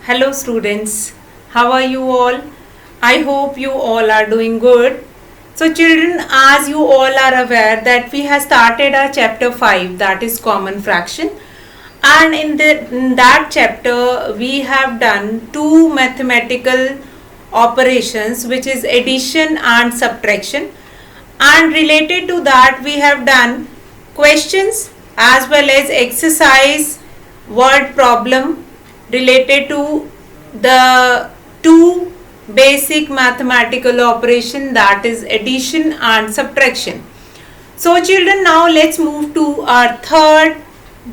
Hello students, how are you all? I hope you all are doing good. So children, as you all are aware that we have started our chapter 5, that is common fraction, and in that chapter we have done two mathematical operations, which is addition and subtraction, and related to that we have done questions as well as exercise word problem related to the two basic mathematical operation, that is addition and subtraction. So children, now let's move to our third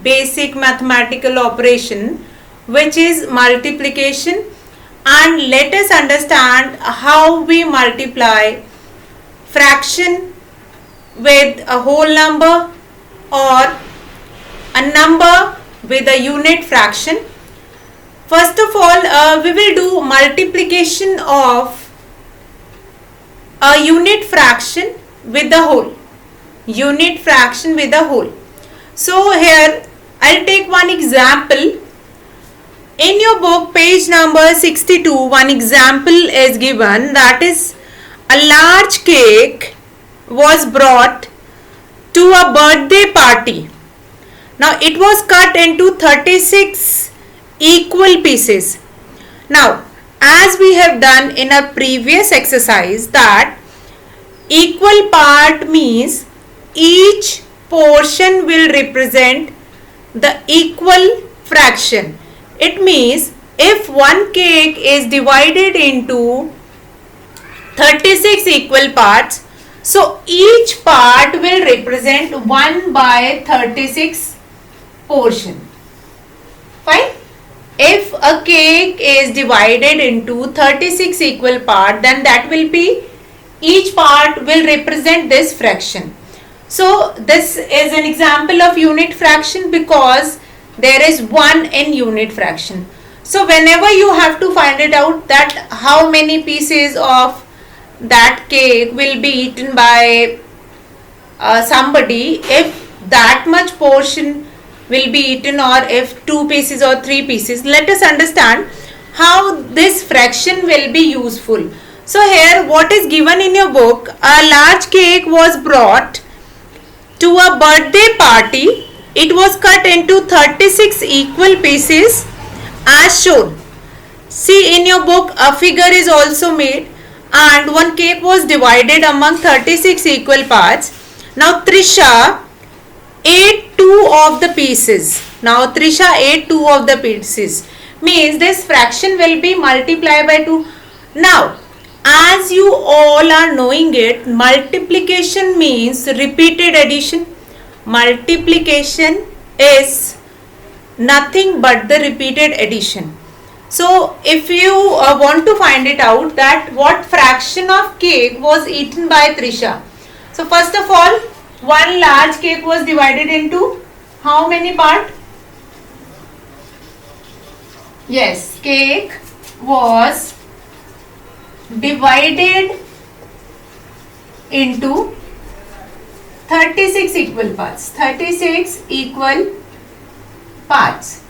basic mathematical operation, which is multiplication, and let us understand how we multiply fraction with a whole number or a number with a unit fraction. First of all, we will do multiplication of a unit fraction with the whole. Unit fraction with the whole. So here I'll take one example. In your book, page number 62, one example is given, that is a large cake was brought to a birthday party. Now it was cut into 36 equal pieces. Now, as we have done in our previous exercise, that equal part means each portion will represent the equal fraction. It means if one cake is divided into 36 equal parts, so each part will represent 1 by 36 portion. Fine? If a cake is divided into 36 equal parts, then that will be, each part will represent this fraction. So this is an example of unit fraction because there is 1 in unit fraction. So whenever you have to find it out that how many pieces of that cake will be eaten by somebody, if that much portion will be eaten, or if 2 pieces or 3 pieces, let us understand how this fraction will be useful. So here what is given in your book, a large cake was brought to a birthday party. It was cut into 36 equal pieces as shown. See, in your book a figure is also made and one cake was divided among 36 equal parts. Now Trisha ate 2 of the pieces. Now Trisha ate 2 of the pieces. Means this fraction will be multiplied by 2. Now, as you all are knowing it, multiplication means repeated addition. Multiplication is nothing but the repeated addition. So if you want to find it out that what fraction of cake was eaten by Trisha. So first of all, one large cake was divided into how many parts? Yes, cake was divided into 36 equal parts. 36 equal parts.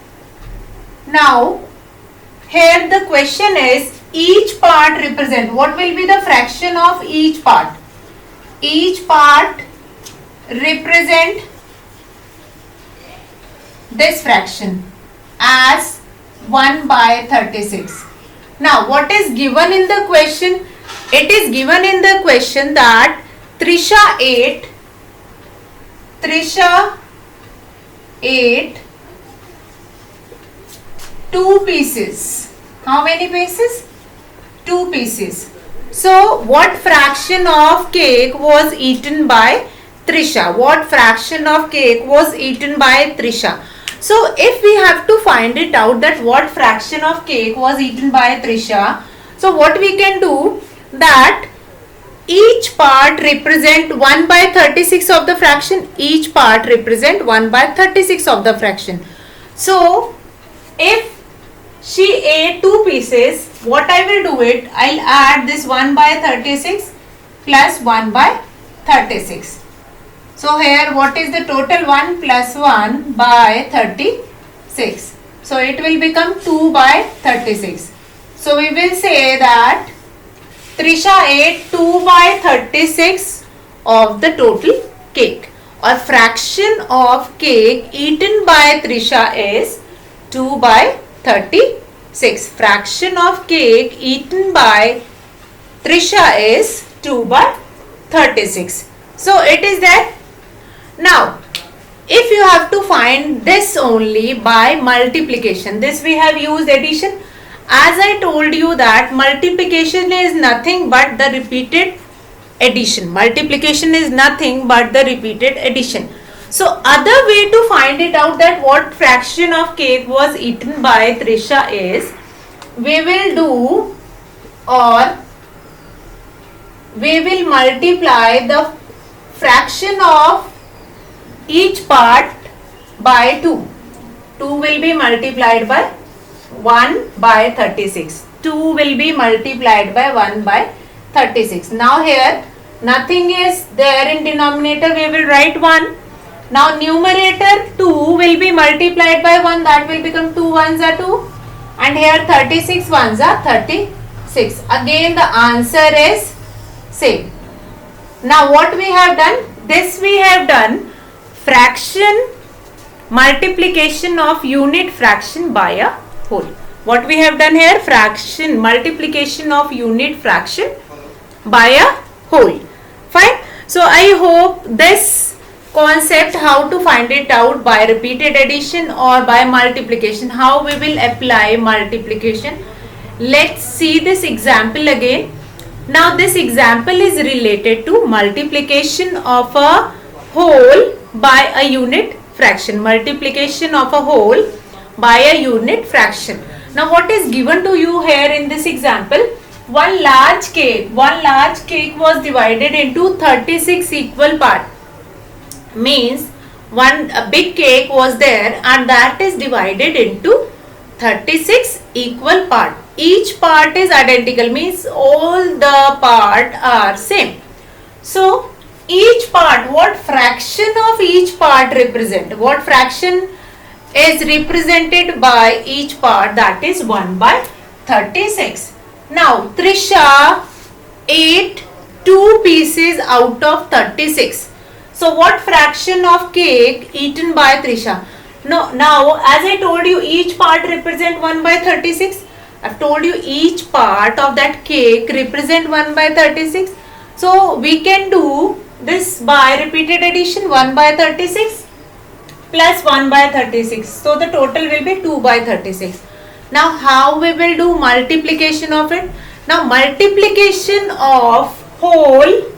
Now, here the question is, each part represent, what will be the fraction of each part? Each part represent this fraction as 1 by 36. Now what is given in the question? It is given in the question that Trisha ate 2 pieces. How many pieces? 2 pieces. So what fraction of cake was eaten by Trisha? What fraction of cake was eaten by Trisha? So if we have to find it out that what fraction of cake was eaten by Trisha, so what we can do, that each part represent 1 by 36 of the fraction. Each part represent 1 by 36 of the fraction. So if she ate 2 pieces, what I will do it, I'll add this 1 by 36 plus 1 by 36. So here what is the total? 1 plus 1 by 36. So it will become 2 by 36. So we will say that Trisha ate 2 by 36 of the total cake, or fraction of cake eaten by Trisha is 2 by 36. Fraction of cake eaten by Trisha is 2 by 36. So it is there. Now if you have to find this only by multiplication, this we have used addition. As I told you that multiplication is nothing but the repeated addition. Multiplication is nothing but the repeated addition. So other way to find it out that what fraction of cake was eaten by Trisha is, we will do, or we will multiply the fraction of each part by 2. 2 will be multiplied by 1 by 36. 2 will be multiplied by 1 by 36. Now here nothing is there in denominator, we will write 1. Now numerator 2 will be multiplied by 1, that will become 2 ones are 2, and here 36 ones are 36. Again the answer is same. Now what we have done? This we have done fraction multiplication of unit fraction by a whole. What we have done here? Fraction multiplication of unit fraction by a whole. Fine. So I hope this concept, how to find it out by repeated addition or by multiplication, how we will apply multiplication. Let's see this example again. Now this example is related to multiplication of a whole by a unit fraction. Multiplication of a whole by a unit fraction. Now what is given to you here in this example? One large cake was divided into 36 equal parts. Means a big cake was there and that is divided into 36 equal parts. Each part is identical, means all the parts are same. So each part, what fraction of each part represent? What fraction is represented by each part? That is 1 by 36. Now Trisha ate 2 pieces out of 36. So what fraction of cake eaten by Trisha? Now as I told you, each part represent 1 by 36. I've told you each part of that cake represent 1 by 36. So we can do this by repeated addition. 1 by 36 plus 1 by 36. So the total will be 2 by 36. Now how we will do multiplication of it? Now multiplication of whole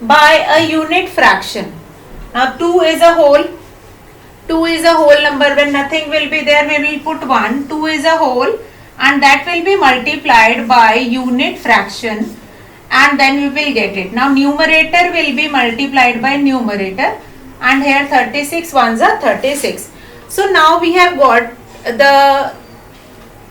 by a unit fraction. Now 2 is a whole. 2 is a whole number. When nothing will be there, we will put 1. 2 is a whole and that will be multiplied by unit fraction, and then we will get it. Now numerator will be multiplied by numerator, and here 36 ones are 36. So now we have got the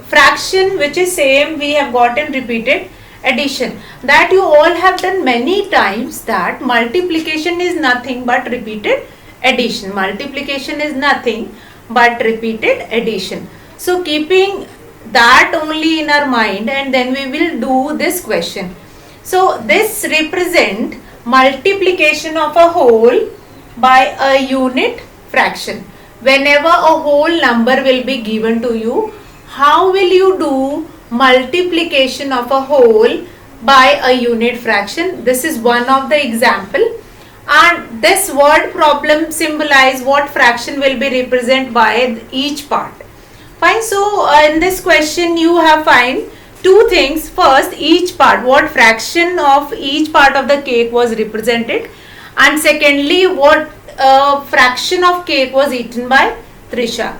fraction which is same, we have gotten repeated addition. That you all have done many times, that multiplication is nothing but repeated addition. Multiplication is nothing but repeated addition. So keeping that only in our mind, and then we will do this question. So this represent multiplication of a whole by a unit fraction. Whenever a whole number will be given to you, how will you do multiplication of a whole by a unit fraction? This is one of the example, and this word problem symbolize what fraction will be represented by each part. Fine. So in this question you have find two things. First, each part, what fraction of each part of the cake was represented, and secondly, what fraction of cake was eaten by Trisha.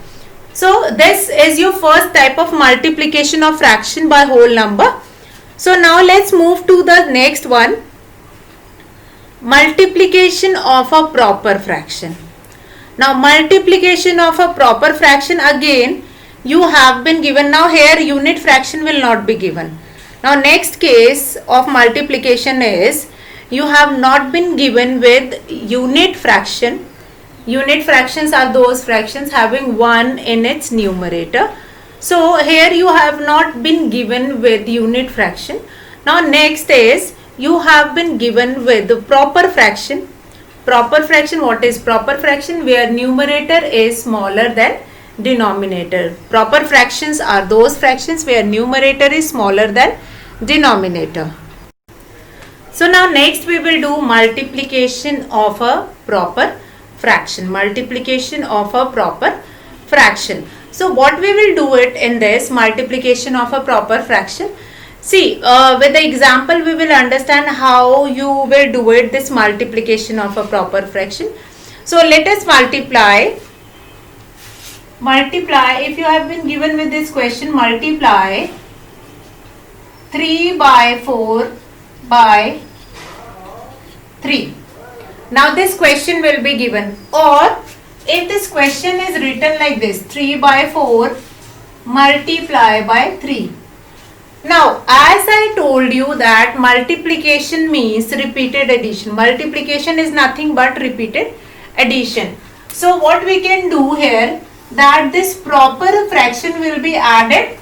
So this is your first type of multiplication of fraction by whole number. So now let's move to the next one, multiplication of a proper fraction. Now multiplication of a proper fraction, again you have been given. Now here unit fraction will not be given. Now next case of multiplication is, you have not been given with unit fraction, Unit fractions are those fractions having 1 in its numerator. So here you have not been given with unit fraction. Now next is you have been given with the proper fraction. Proper fraction, what is proper fraction? Where numerator is smaller than denominator. Proper fractions are those fractions where numerator is smaller than denominator. So now next we will do multiplication of a proper fraction. Multiplication of a proper fraction. So what we will do it in this multiplication of a proper fraction. See, with the example we will understand how you will do it, this multiplication of a proper fraction. So let us multiply. If you have been given with this question, multiply 3 by 4 by 3. Now this question will be given, or if this question is written like this, 3 by 4 multiply by 3. Now as I told you that multiplication means repeated addition. Multiplication is nothing but repeated addition. So what we can do here, that this proper fraction will be added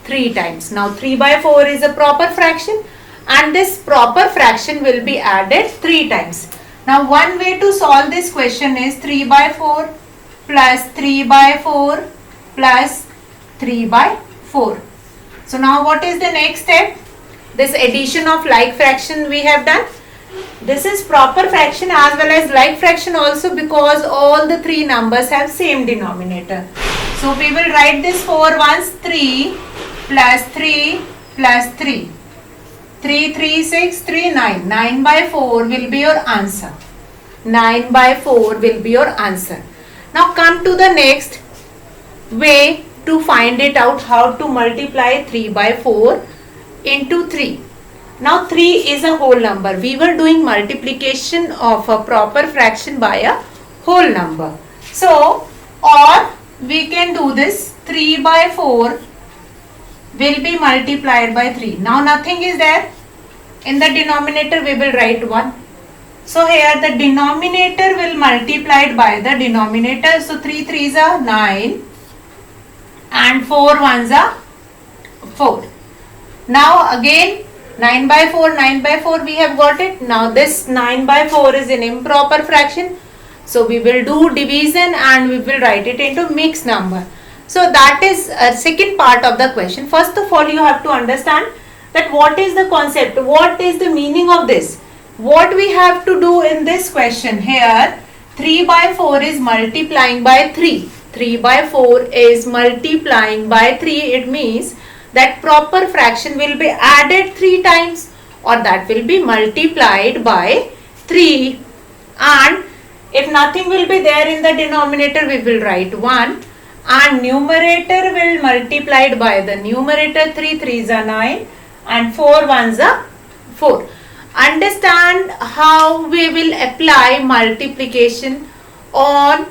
3 times. Now 3 by 4 is a proper fraction and this proper fraction will be added 3 times. Now one way to solve this question is 3 by 4 plus 3 by 4 plus 3 by 4. So now what is the next step? This addition of like fraction we have done. This is proper fraction as well as like fraction also, because all the 3 numbers have same denominator. So we will write this 4 ones 3 plus 3 plus 3. 3, 3, 6, 3, 9. 9 by 4 will be your answer. 9 by 4 will be your answer. Now come to the next way to find it out, how to multiply 3 by 4 into 3. Now 3 is a whole number. We were doing multiplication of a proper fraction by a whole number. So, or we can do this 3 by 4 will be multiplied by 3. Now nothing is there. In the denominator we will write 1. So here the denominator will multiplied by the denominator. So 3 3s are 9 and 4 1s are 4. Now again 9 by 4 we have got it. Now this 9 by 4 is an improper fraction. So we will do division and we will write it into mixed number. So that is a second part of the question. First of all you have to understand that what is the concept, what is the meaning of this. What we have to do in this question here, 3 by 4 is multiplying by 3. 3 by 4 is multiplying by 3. It means that proper fraction will be added 3 times, or that will be multiplied by 3. And if nothing will be there in the denominator, we will write 1. And numerator will multiplied by the numerator. 3 3s are 9 and 4 1s are 4. Understand how we will apply multiplication on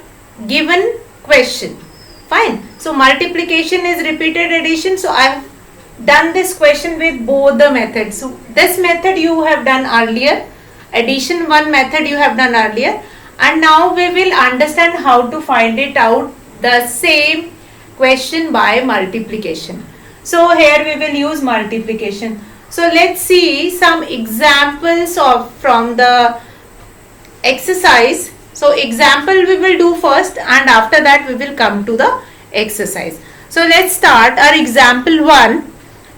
given question. Fine. So multiplication is repeated addition. So I have done this question with both the methods. So this method you have done earlier. Addition one method you have done earlier. And now we will understand how to find it out, the same question by multiplication. So here we will use multiplication. So let's see some examples from the exercise. So example we will do first and after that we will come to the exercise. So let's start our example 1.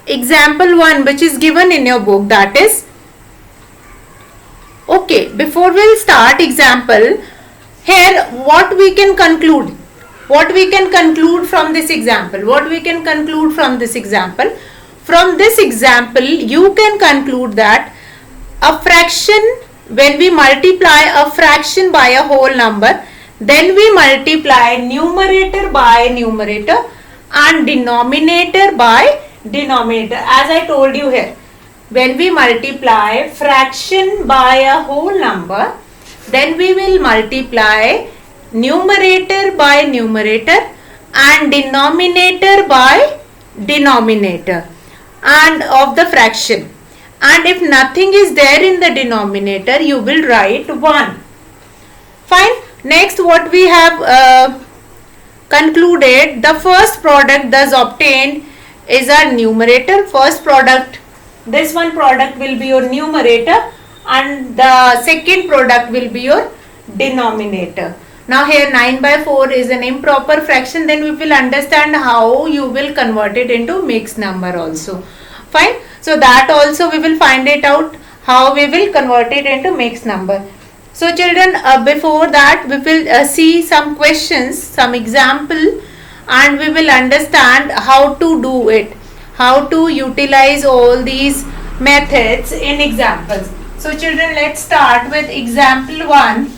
Example 1 which is given in your book, that is, okay, before we will start example, here what we can conclude? What we can conclude from this example? What we can conclude from this example? From this example, you can conclude that a fraction, when we multiply a fraction by a whole number, then we multiply numerator by numerator and denominator by denominator. As I told you here, when we multiply fraction by a whole number, then we will multiply numerator by numerator and denominator by denominator and of the fraction. And if nothing is there in the denominator, you will write 1. Fine. Next, what we have concluded, the first product thus obtained is our numerator. First product, this one product will be your numerator, and the second product will be your denominator. Now here 9 by 4 is an improper fraction, then we will understand how you will convert it into mixed number also. Fine. So that also we will find it out how we will convert it into mixed number. So children, before that we will see some questions, some example, and we will understand how to do it, how to utilize all these methods in examples. So children, let's start with example 1.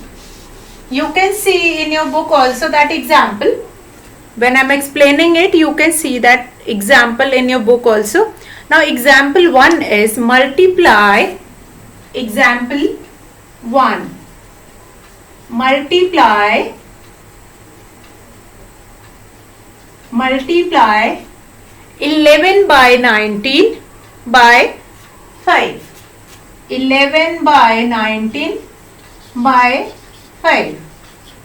You can see in your book also that example. When I am explaining it, you can see that example in your book also. Now example 1 is multiply, example 1, multiply 11 by 19 by 5. 11 by 19 by 5.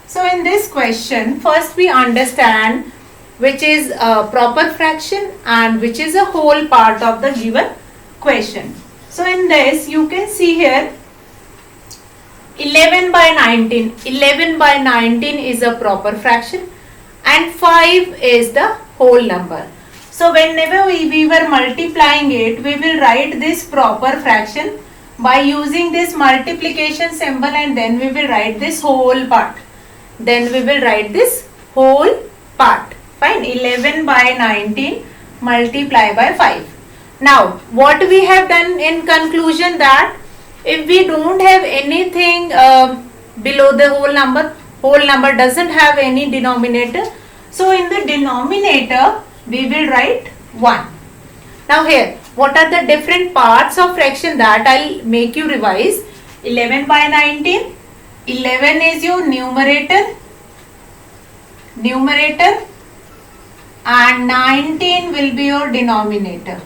So in this question, first we understand which is a proper fraction and which is a whole part of the given question. So in this you can see here 11 by 19. 11 by 19 is a proper fraction and 5 is the whole number. So whenever we were multiplying it, we will write this proper fraction by using this multiplication symbol, and then we will write this whole part. Then we will write this whole part. Fine. 11 by 19 multiply by 5. Now what we have done in conclusion, that if we don't have anything below the whole number doesn't have any denominator, so in the denominator we will write 1. Now here, what are the different parts of fraction, that I'll make you revise. 11 by 19, 11 is your numerator, and 19 will be your denominator.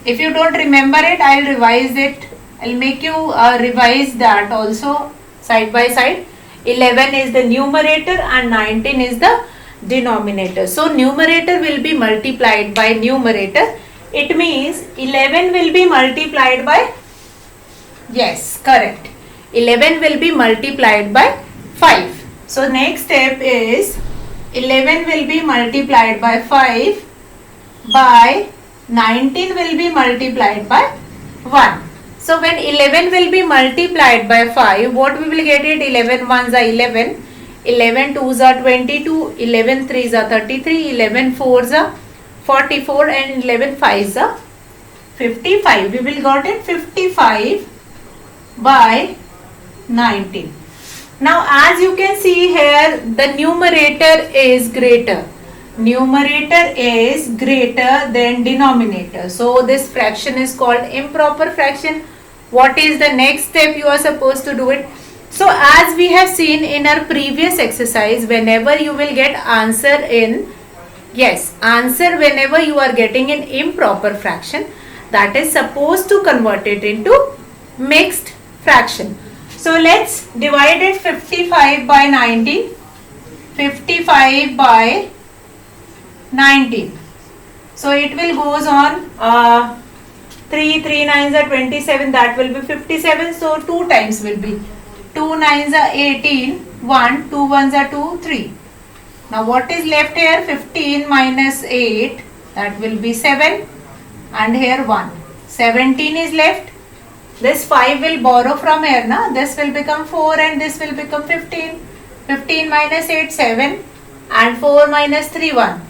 If you don't remember it, I'll revise it. I'll make you revise that also side by side. 11 is the numerator and 19 is the denominator. So numerator will be multiplied by numerator. It means 11 will be multiplied by, yes, correct, 11 will be multiplied by 5. So next step is 11 will be multiplied by 5 by 19 will be multiplied by 1. So when 11 will be multiplied by 5, what we will get it? 11 ones are 11, 11 twos are 22, 11 threes are 33, 11 fours are 44, and 11 fives are 55. We will got it 55 by 19. Now as you can see here, the numerator is greater. Numerator is greater than denominator. So this fraction is called improper fraction. What is the next step you are supposed to do it? So as we have seen in our previous exercise, whenever you will get answer in, yes, answer whenever you are getting an improper fraction, that is supposed to convert it into mixed fraction. So let's divide it 55 by 19. 55 by 19. So it will goes on 3 9s are 27, that will be 57. So 2 times will be 2 9s are 18, 1, 2 1s are 2, 3. Now what is left here? 15 minus 8, that will be 7, and here 1. 17 is left. This 5 will borrow from here, na? This will become 4 and this will become 15. 15 minus 8, 7, and 4 minus 3, 1.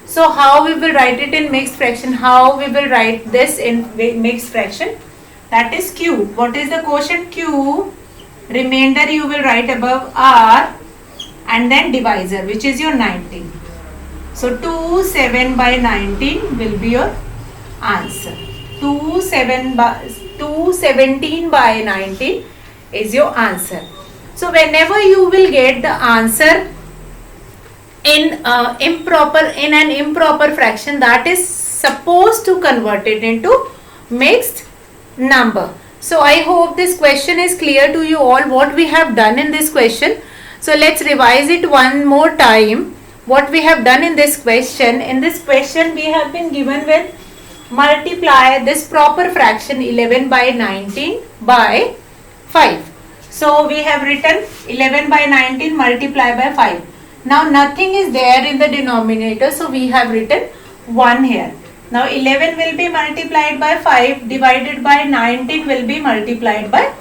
So how we will write it in mixed fraction? How we will write this in mixed fraction? That is Q. What is the quotient? Q. Remainder you will write above R, and then divisor, which is your 19. So 217 by 19 will be your answer. 217 by 19 is your answer. So whenever you will get the answer in an improper fraction, that is supposed to convert it into mixed number. So I hope this question is clear to you all, what we have done in this question. So let's revise it one more time. What we have done in this question. In this question we have been given with multiply this proper fraction 11 by 19 by 5. So we have written 11 by 19 multiply by 5. Now nothing is there in the denominator, so we have written 1 here. Now 11 will be multiplied by 5 divided by 19 will be multiplied by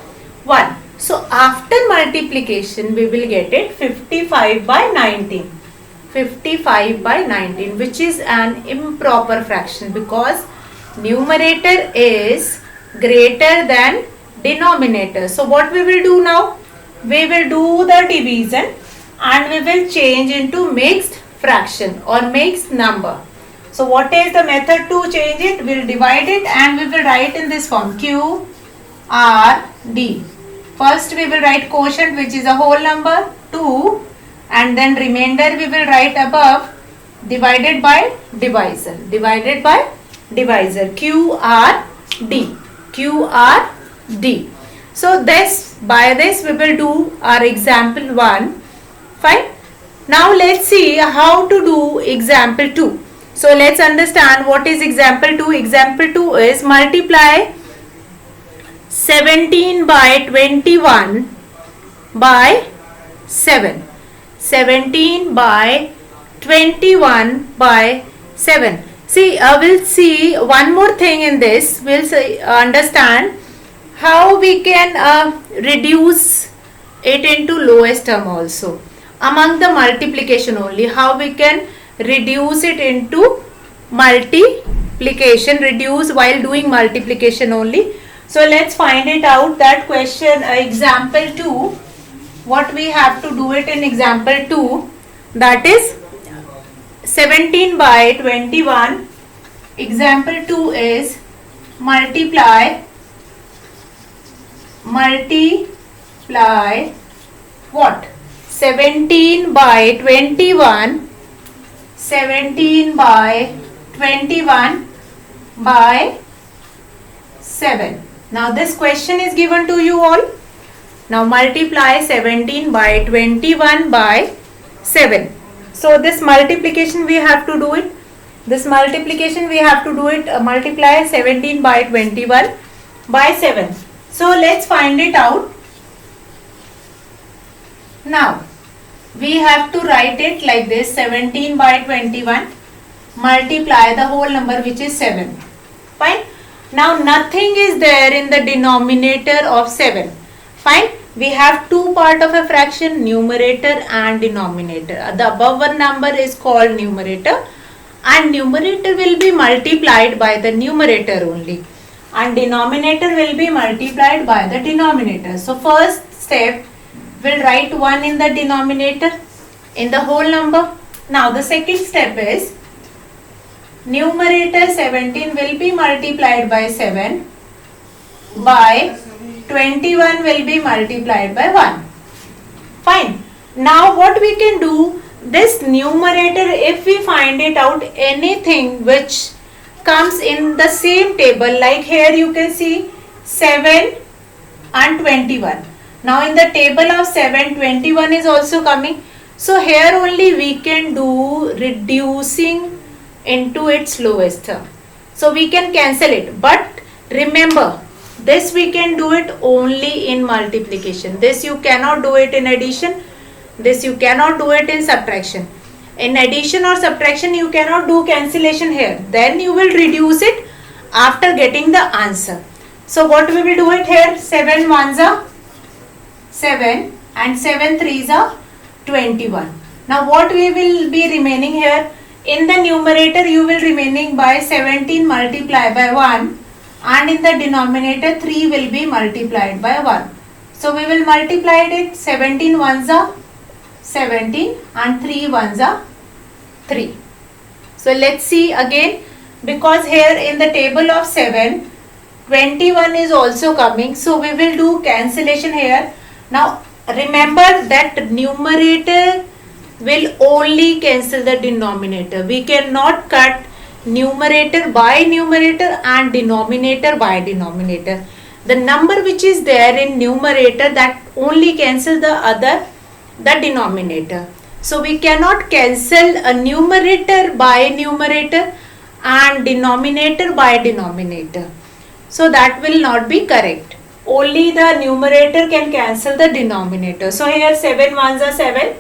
1. So after multiplication we will get it 55 by 19. 55 by 19, which is an improper fraction because numerator is greater than denominator. So what we will do now? We will do the division and we will change into mixed fraction or mixed number. So what is the method to change it? We will divide it and we will write in this form Q R D. First we will write quotient, which is a whole number 2, and then remainder we will write above divided by divisor. Divided by divisor. Q R D. Q R D. So this, by this we will do our example 1. Fine. Now let's see how to do example 2. So let's understand what is example 2. Example 2 is multiply 17 by 21 by 7. 17 by 21 by 7. See, we'll see one more thing in this. We'll understand how we can reduce it into lowest term also. Among the multiplication only, how we can reduce it into multiplication, reduce while doing multiplication only. So let's find it out. That question, example 2, what we have to do it in example 2, that is 17 by 21. Example 2 is multiply what? 17 by 21. 17 by 21 by 7. Now this question is given to you all. Now multiply 17 by 21 by 7. So this multiplication we have to do it. This multiplication we have to do it. Multiply 17 by 21 by 7. So let's find it out. Now we have to write it like this: 17 by 21 multiply the whole number, which is 7. Fine. Now nothing is there in the denominator of 7. Fine. We have two part of a fraction, numerator and denominator. The above one number is called numerator, and numerator will be multiplied by the numerator only, and denominator will be multiplied by the denominator. So first step, we'll write 1 in the denominator in the whole number. Now the second step is numerator 17 will be multiplied by 7 by 21 will be multiplied by 1. Fine. Now what we can do, this numerator, if we find it out, anything which comes in the same table, like here you can see 7 and 21. Now in the table of 7, 21 is also coming. So here only we can do reducing into its lowest term. So we can cancel it. But remember, this we can do it only in multiplication. This you cannot do it in addition. This you cannot do it in subtraction. In addition or subtraction you cannot do cancellation here. Then you will reduce it after getting the answer. So what we will do it here? 7 ones are 7 and 7 threes are 21. Now what we will be remaining here? In the numerator you will remaining by 17 multiplied by 1, and in the denominator 3 will be multiplied by 1. So we will multiply it. 17 ones are 17 and 3 ones are 3. So let's see again, because here in the table of 7, 21 is also coming. So we will do cancellation here. Now remember that numerator will only cancel the denominator. We cannot cut numerator by numerator and denominator by denominator. The number which is there in numerator, that only cancel the other the denominator. So we cannot cancel a numerator by numerator and denominator by denominator. So that will not be correct. Only the numerator can cancel the denominator. So here 7 ones are 7,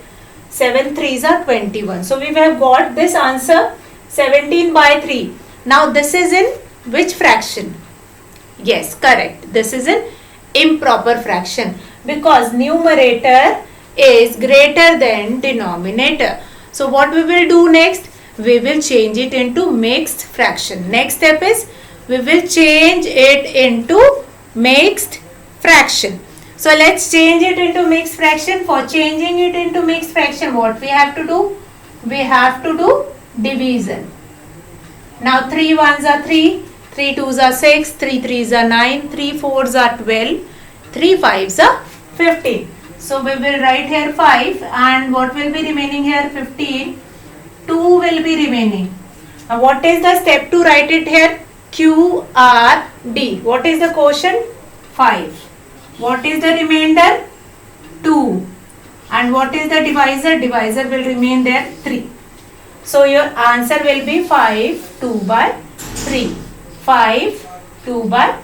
7 threes are 21. So we have got this answer 17 by 3. Now this is in which fraction? Yes, correct. This is an improper fraction because numerator is greater than denominator. So what we will do next? We will change it into mixed fraction. Next step is we will change it into mixed fraction. So let's change it into mixed fraction. For changing it into mixed fraction, what we have to do? We have to do division. Now 3 ones are 3, 3 twos are 6, 3 threes are 9, 3 fours are 12, 3 fives are 15. So we will write here 5 and what will be remaining here? 15. 2 will be remaining. Now what is the step to write it here? QRD. What is the quotient? 5. What is the remainder? 2. And what is the divisor? Divisor will remain there 3. So your answer will be 5 2 by 3. 5 2 by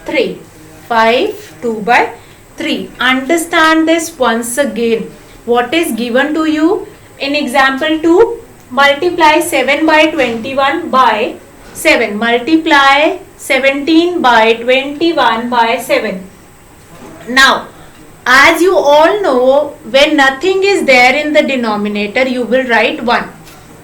3. 5 2 by 3. Understand this once again. What is given to you in example 2? Multiply 7 by 21 by 7. Multiply 17 by 21 by 7. Now, as you all know, when nothing is there in the denominator, you will write 1.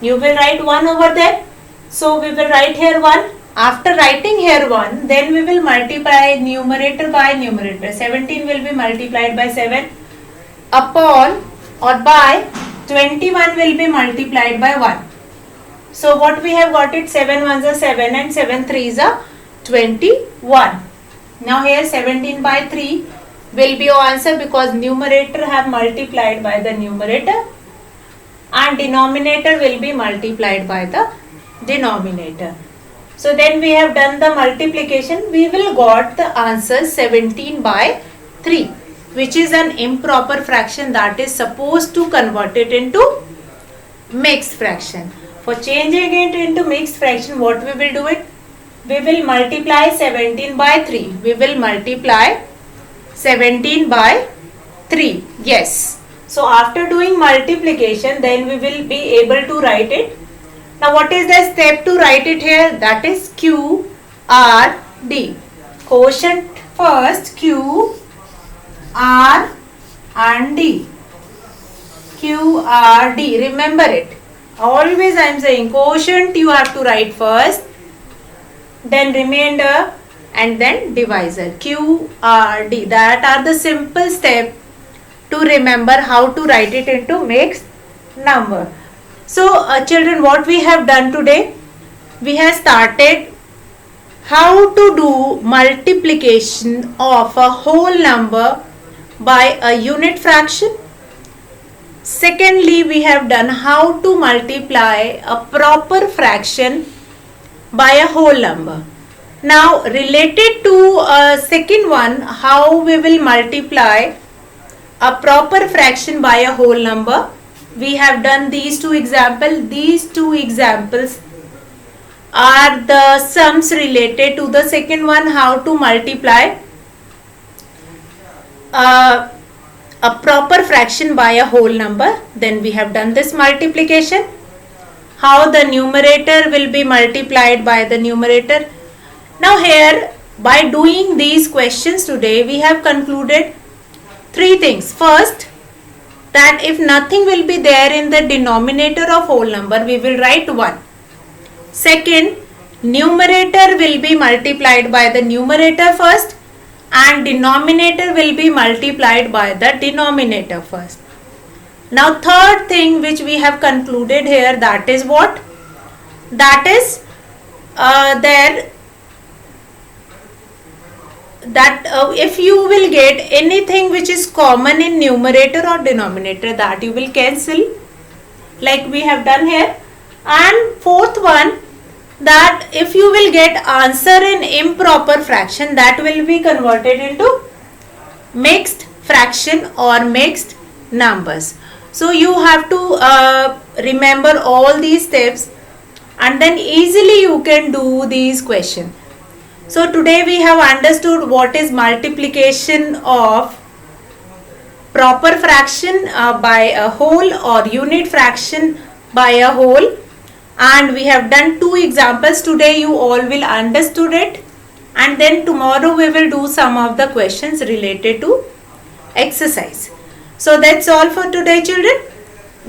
You will write 1 over there. So, we will write here 1. After writing here 1, then we will multiply numerator by numerator. 17 will be multiplied by 7 upon or by 21 will be multiplied by 1. So what we have got it, 7 ones are 7 and 7 threes are 21. Now here 17 by 3 will be your answer because numerator have multiplied by the numerator and denominator will be multiplied by the denominator. So then we have done the multiplication. We will got the answer 17 by 3, which is an improper fraction that is supposed to convert it into mixed fraction. For changing it into mixed fraction, what we will do it? We will multiply 17 by 3. We will multiply 17 by 3. Yes. So after doing multiplication, then we will be able to write it. Now what is the step to write it here? That is Q, R, D. Quotient first, Q, R and D. Q, R, D. Remember it. Always I am saying quotient you have to write first, then remainder and then divisor. Q, R, D. That are the simple steps to remember how to write it into mixed number. So children, what we have done today? We have started how to do multiplication of a whole number by a unit fraction. Secondly, we have done how to multiply a proper fraction by a whole number. Now related to second one, how we will multiply a proper fraction by a whole number, we have done these two examples. These two examples are the sums related to the second one, how to multiply a proper fraction by a whole number. Then we have done this multiplication, how the numerator will be multiplied by the numerator. Now here, by doing these questions today, we have concluded three things. First, that if nothing will be there in the denominator of whole number, we will write 1. Second, numerator will be multiplied by the numerator first and denominator will be multiplied by the denominator first. Now third thing which we have concluded here, that is what? That is if you will get anything which is common in numerator or denominator, that you will cancel like we have done here. And fourth one, that if you will get answer in improper fraction, that will be converted into mixed fraction or mixed numbers. So you have to remember all these steps, and then easily you can do these questions. So today we have understood what is multiplication of proper fraction by a whole or unit fraction by a whole, and we have done two examples today. You all will understood it, and then tomorrow we will do some of the questions related to exercise. So that's all for today, children.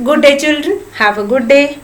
Good day, children. Have a good day.